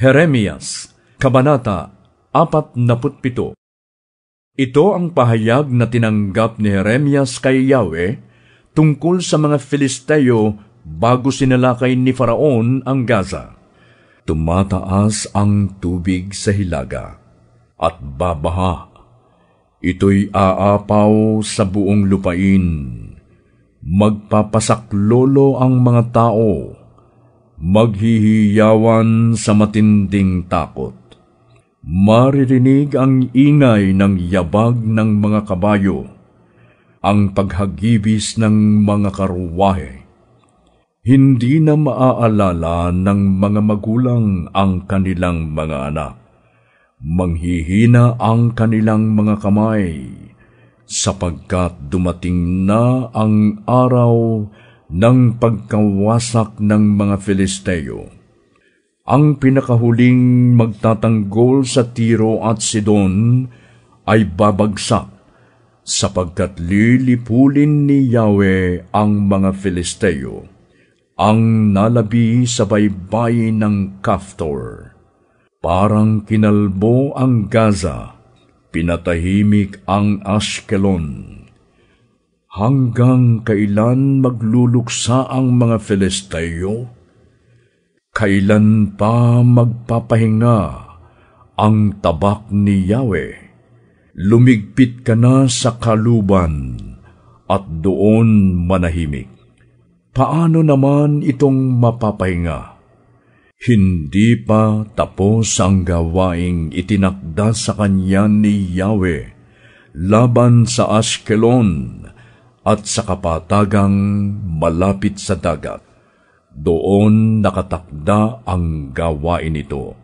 Jeremias, Kabanata 47. Ito ang pahayag na tinanggap ni Jeremias kay Yahweh tungkol sa mga Filisteo bago sinalakay ni Faraon ang Gaza. Tumataas ang tubig sa hilaga at babaha. Ito'y aapaw sa buong lupain. Magpapasaklolo ang mga tao. Maghihiyawan sa matinding takot. Maririnig ang ingay ng yabag ng mga kabayo, ang paghagibis ng mga karuwahe. Hindi na maaalala ng mga magulang ang kanilang mga anak. Manghihina ang kanilang mga kamay, sapagkat dumating na ang araw ng pagkawasak ng mga Filisteo. Ang pinakahuling magtatanggol sa Tiro at Sidon ay babagsak, sapagkat lilipulin ni Yahweh ang mga Filisteo, ang nalabi sa baybay ng Kaftor. Parang kinalbo ang Gaza, pinatahimik ang Ashkelon. Hanggang kailan magluluksa ang mga Filisteo? Kailan pa magpapahinga ang tabak ni Yahweh? Lumigpit ka na sa kaluban at doon manahimik. Paano naman itong mapapahinga? Hindi pa tapos ang gawaing itinakda sa kanya ni Yahweh laban sa Ashkelon at sa kapatagang malapit sa dagat. Doon nakatakda ang gawain ito.